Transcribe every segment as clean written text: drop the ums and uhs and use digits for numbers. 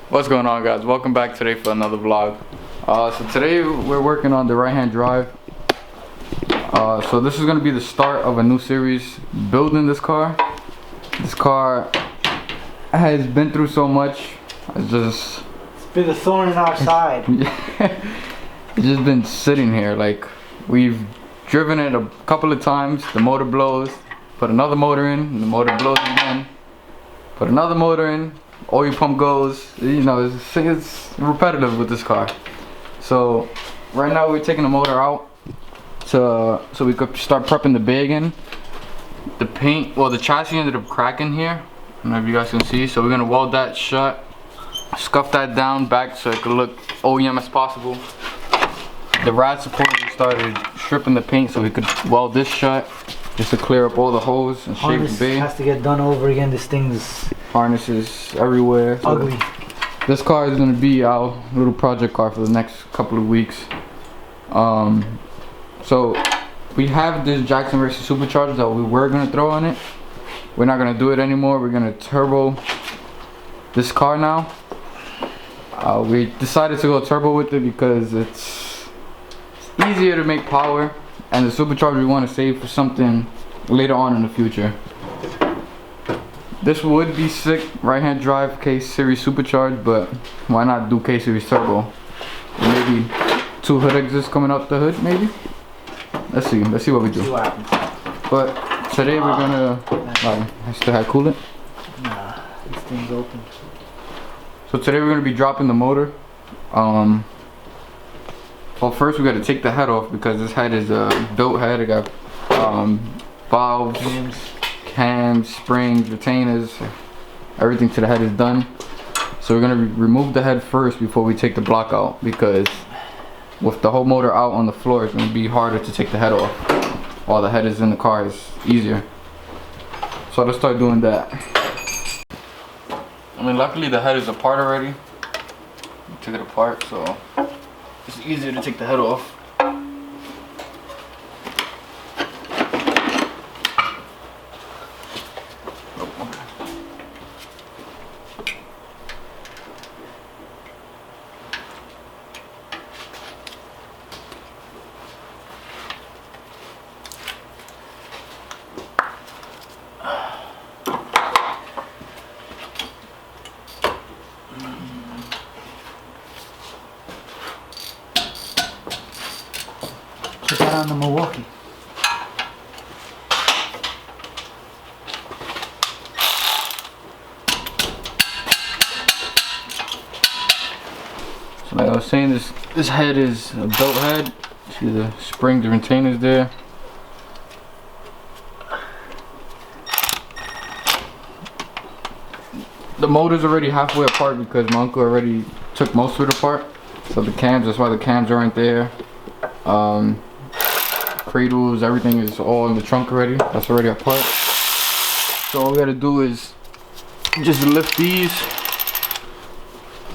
What's going on, guys? Welcome back today for another vlog. So today we're working on the right-hand drive. So this is going to be the start of a new series building this car. This car has been through so much. It's been a thorn in our side. It's just been sitting here. Like, we've driven it a couple of times, the motor blows, put another motor in, and the motor blows again, put another motor in, oil pump goes. You know, it's repetitive with this car. So right now we're taking the motor out so we could start prepping the bay again. The paint, well, the chassis ended up cracking here. I don't know if you guys can see. So we're gonna weld that shut, scuff that down back so it could look OEM as possible. The rad supporter, we started stripping the paint so we could weld this shut just to clear up all the holes and shape the bay. Has to get done over again. This thing's harnesses everywhere. So ugly. this car is gonna be our little project car for the next couple of weeks. So we have this Jackson Racer supercharger that we were gonna throw on it. We're not gonna do it anymore. We're gonna turbo this car now. We decided to go turbo with it because it's easier to make power, and the supercharger we want to save for something later on in the future. This would be sick right-hand drive K-Series supercharged, but why not do K-Series turbo? And maybe 2 hood exits coming out the hood, maybe? Let's see what we do. But today we're gonna, I still had coolant? Nah, this thing's open. So today we're gonna be dropping the motor. Well, first we got to take the head off because this head is a built head. It got valves, cams, springs, retainers, everything to the head is done. So we're gonna remove the head first before we take the block out, because with the whole motor out on the floor, it's gonna be harder to take the head off. While the head is in the car, it's easier. So let's start doing that. I mean, luckily the head is apart already. We took it apart, so it's easier to take the head off. Check that on the Milwaukee. So like I was saying, this head is a built head. See the springs and retainers there. The motor's already halfway apart because my uncle already took most of it apart. So the cams, that's why the cams aren't there. Cradles, everything is all in the trunk already. That's already apart. So all we gotta do is just lift these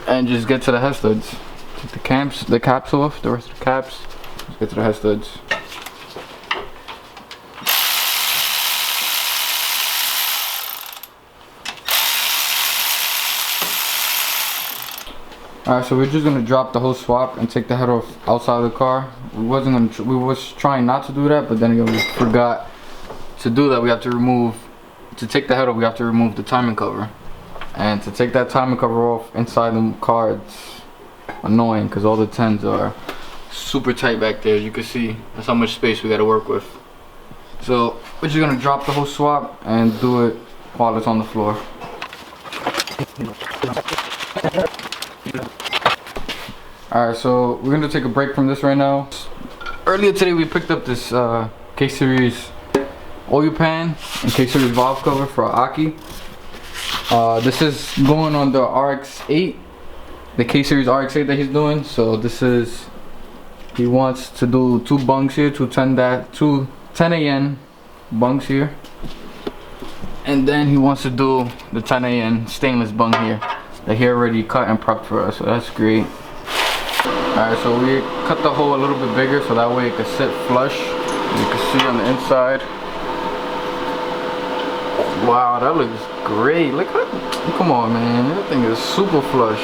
and just get to the head studs. Take the caps off, the rest of the caps. Just get to the head studs. Alright, so we're just gonna drop the whole swap and take the head off outside of the car. We was trying not to do that, but then again we forgot to do that. We have to take the head off, we have to remove the timing cover. And to take that timing cover off inside the car, it's annoying because all the 10s are super tight back there. As you can see, that's how much space we gotta work with. So we're just gonna drop the whole swap and do it while it's on the floor. Alright, so we're gonna take a break from this right now. Earlier today we picked up this K-Series oil pan and K-Series valve cover for Aki. This is going on the RX-8, the K-Series RX-8 that he's doing. So this is, he wants to do 2 bungs here, 2 10 AN bungs here. And then he wants to do the 10 AN stainless bung here that he already cut and prepped for us, so that's great. Alright, so we cut the hole a little bit bigger so that way it could sit flush. You can see on the inside Wow, that looks great. Look at, come on, man. That thing is super flush.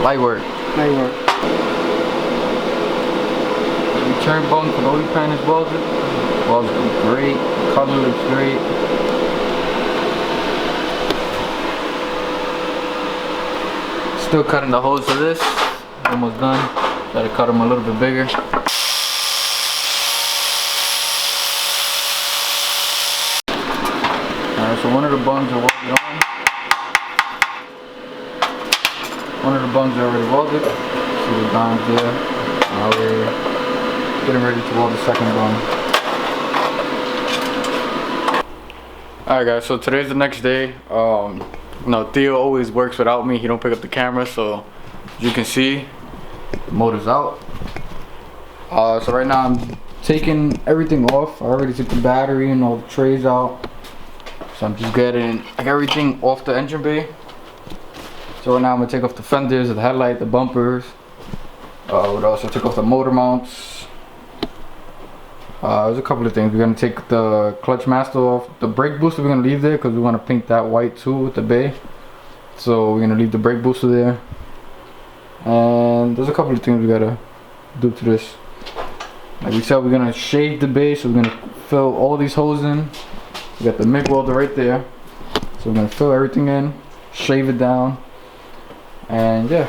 Light work. Light work. Return bone for the oil pan is welded. Welded look great. Color looks great. Still cutting the holes for this. Almost done. Try to cut them a little bit bigger. Alright, so one of the bungs are welded on. One of the bungs are already welded. See the dimes there. Now we're getting ready to weld the second bung. Alright guys, so today's the next day. No, Theo always works without me. He don't pick up the camera, so as you can see, the motor's out. So right now I'm taking everything off. I already took the battery and all the trays out. So I'm just getting like everything off the engine bay. So right now I'm gonna take off the fenders, the headlight, the bumpers. What else? I took off the motor mounts. There's a couple of things. We're gonna take the clutch master off. The brake booster we're gonna leave there because we want to paint that white too with the bay. So we're gonna leave the brake booster there. And there's a couple of things we gotta do to this. Like we said, we're gonna shave the bay, so we're gonna fill all these holes in. We got the MIG welder right there. So we're gonna fill everything in, shave it down, and yeah.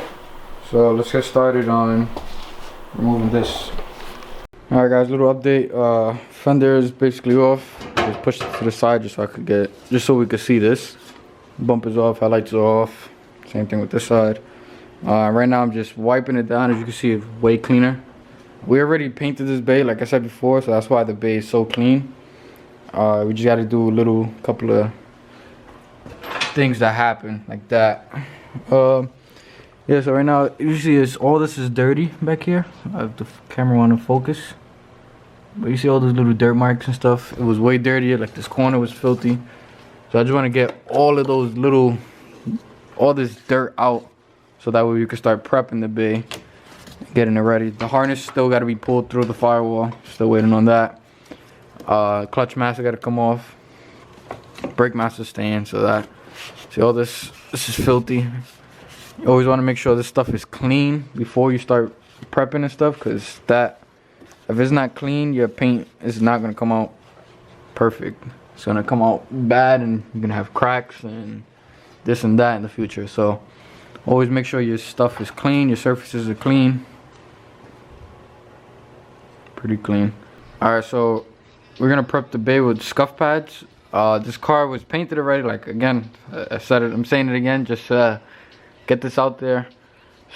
So let's get started on removing this. Alright guys, little update. Fender is basically off. Just pushed it to the side just so I could just so we could see this. Bumpers off, headlights are off. Same thing with this side. Right now I'm just wiping it down. As you can see, it's way cleaner. We already painted this bay, like I said before, so that's why the bay is so clean. We just got to do a couple of things that happen like that. Yeah, so right now you see all this is dirty back here. I have the camera on in focus, but you see all those little dirt marks and stuff. It was way dirtier. Like this corner was filthy, so I just want to get all of those all this dirt out, so that way you can start prepping the bay, getting it ready. The harness still got to be pulled through the firewall. Still waiting on that. Clutch master got to come off. Brake master staying. So that, see all this is filthy. You always want to make sure this stuff is clean before you start prepping and stuff, because if it's not clean, your paint is not going to come out perfect. It's going to come out bad, and you're going to have cracks and this and that in the future. So always make sure your stuff is clean, your surfaces are clean, pretty clean. Alright, so we're going to prep the bay with Scuff Pads. This car was painted already. Like, again, I said it, I'm saying it again, just get this out there.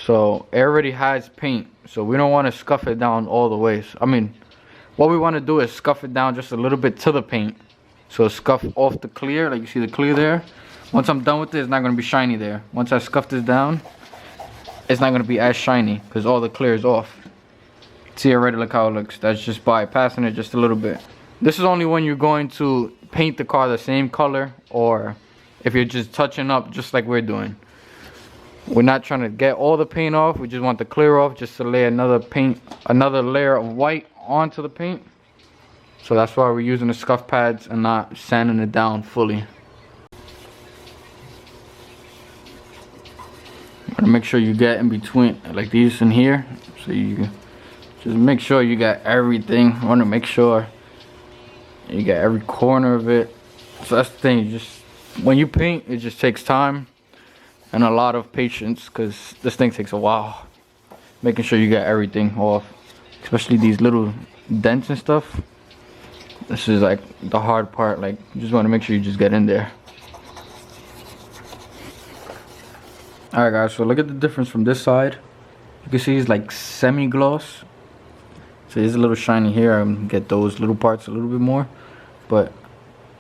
So it already has paint, so we don't want to scuff it down all the way. I mean, what we want to do is scuff it down just a little bit to the paint, so scuff off the clear. Like you see the clear there. Once I'm done with it, it's not going to be shiny there. Once I scuff this down, it's not going to be as shiny because all the clear is off. See already, look how it looks. That's just bypassing it just a little bit. This is only when you're going to paint the car the same color, or if you're just touching up just like we're doing. We're not trying to get all the paint off. We just want the clear off, just to lay another layer of white onto the paint. So that's why we're using the Scuff Pads and not sanding it down fully. Gotta make sure you get in between, like these in here. So you just make sure you got everything. I want to make sure you got every corner of it. So that's the thing. Just when you paint, it just takes time and a lot of patience, because this thing takes a while. Making sure you got everything off, especially these little dents and stuff. This is like the hard part. Like, you just want to make sure you just get in there. Alright guys, so look at the difference from this side. You can see it's like semi-gloss. So it's a little shiny here. I'm get those little parts a little bit more. But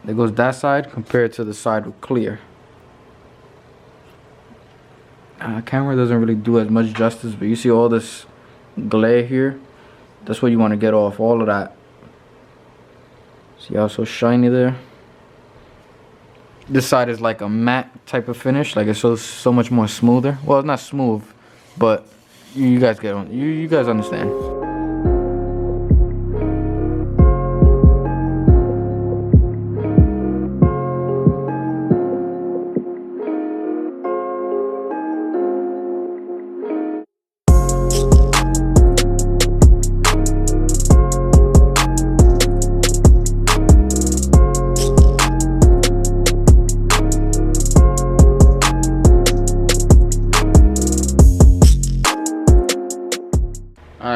there goes that side compared to the side with clear. Camera doesn't really do as much justice, but you see all this glare here. That's what you want to get off, all of that. See how it's so shiny there? This side is like a matte type of finish, like it's so much more smoother. Well, it's not smooth, but you guys get on. You guys understand.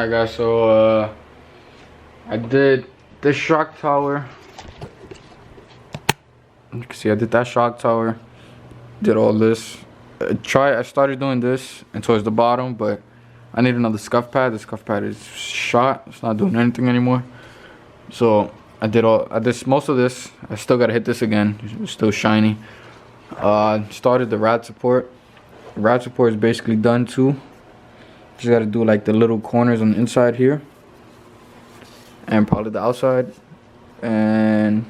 Alright guys, so I did this shock tower. You can see I did that shock tower. Did all this. I started doing this and towards the bottom, but I need another scuff pad. The scuff pad is shot. It's not doing anything anymore. So I did most of this. I still gotta hit this again. It's still shiny. Started the rad support. The rad support is basically done too. Just gotta do like the little corners on the inside here. And probably the outside. And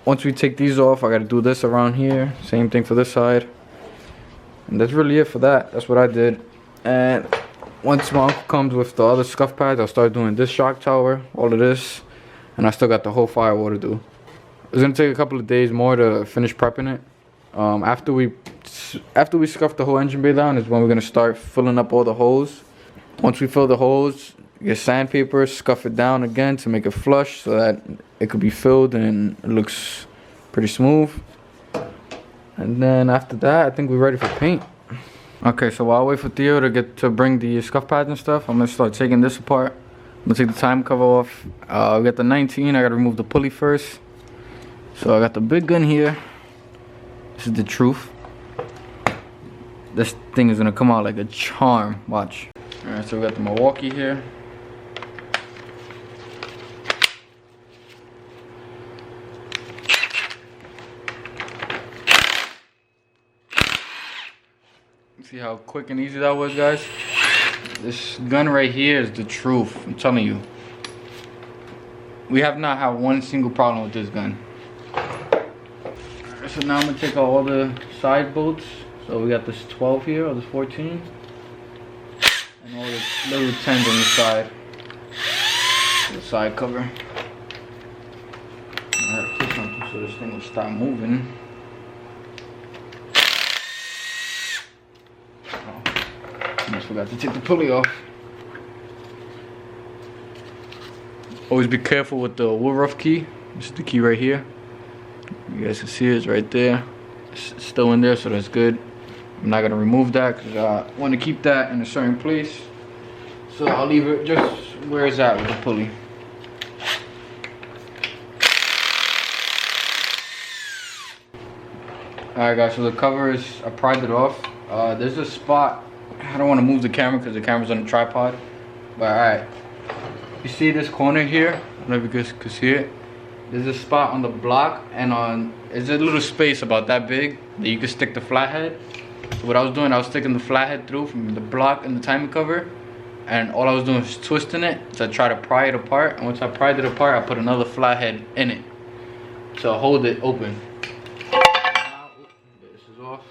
once we take these off, I gotta do this around here. Same thing for this side. And that's really it for that. That's what I did. And once my uncle comes with the other scuff pads, I'll start doing this shock tower, all of this. And I still got the whole firewall to do. It's gonna take a couple of days more to finish prepping it. After we scuff the whole engine bay down is when we're gonna start filling up all the holes. Once we fill the holes, get sandpaper, scuff it down again to make it flush so that it could be filled and it looks pretty smooth. And then after that, I think we're ready for paint. Okay, so while I wait for Theo to bring the scuff pads and stuff, I'm gonna start taking this apart. I'm gonna take the time cover off. We got the 19, I gotta remove the pulley first. So I got the big gun here. This is the truth. This thing is gonna come out like a charm, watch. Alright, so we got the Milwaukee here. See how quick and easy that was, guys? This gun right here is the truth, I'm telling you. We have not had one single problem with this gun. Alright, so now I'm gonna take out all the side bolts. So we got this 12 here, or this 14. And all the little 10s on the side. The side cover. I gotta put something so this thing will stop moving. Almost forgot to take the pulley off. Always be careful with the wood rough key. This is the key right here. You guys can see it's right there. It's still in there, so that's good. I'm not gonna remove that because I want to keep that in a certain place. So I'll leave it just where it's at with the pulley. Alright guys, so the cover is, I pried it off. There's a spot. I don't want to move the camera because the camera's on a tripod. But alright. You see this corner here? I don't know if you guys can see it. There's a spot on the block and there's a little space about that big that you can stick the flathead. So what I was doing, I was sticking the flathead through from the block and the timing cover. And all I was doing was twisting it to try to pry it apart. And once I pried it apart, I put another flathead in it to hold it open. This is off.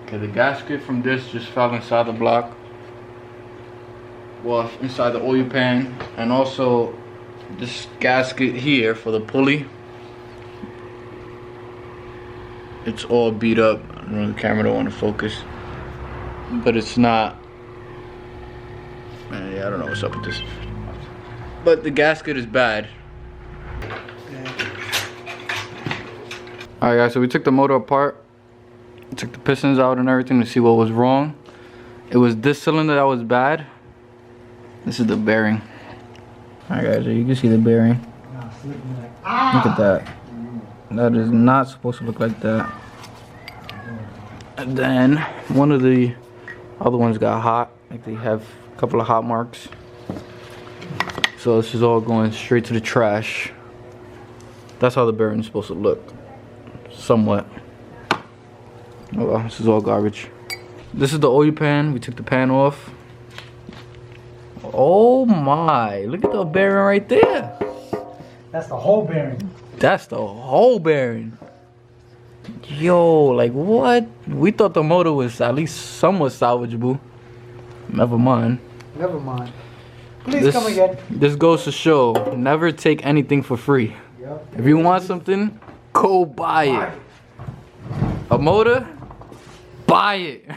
Okay, the gasket from this just fell inside the block. Well, inside the oil pan. And also this gasket here for the pulley. It's all beat up. I don't know, the camera don't want to focus. But it's not. Yeah, I don't know what's up with this. But the gasket is bad. Alright guys, so we took the motor apart. Took the pistons out and everything to see what was wrong. It was this cylinder that was bad. This is the bearing. Alright guys, so you can see the bearing. Look at that. That is not supposed to look like that. And then one of the other ones got hot. Like they have a couple of hot marks. So this is all going straight to the trash. That's how the bearing is supposed to look. Somewhat. Oh well, this is all garbage. This is the oil pan. We took the pan off. Oh my, look at the bearing right there. That's the whole bearing. That's the whole bearing. Yo, like what? We thought the motor was at least somewhat salvageable. Never mind. Never mind. Please come again. This goes to show, never take anything for free. Yep. If you want something, go buy it. A motor, buy it.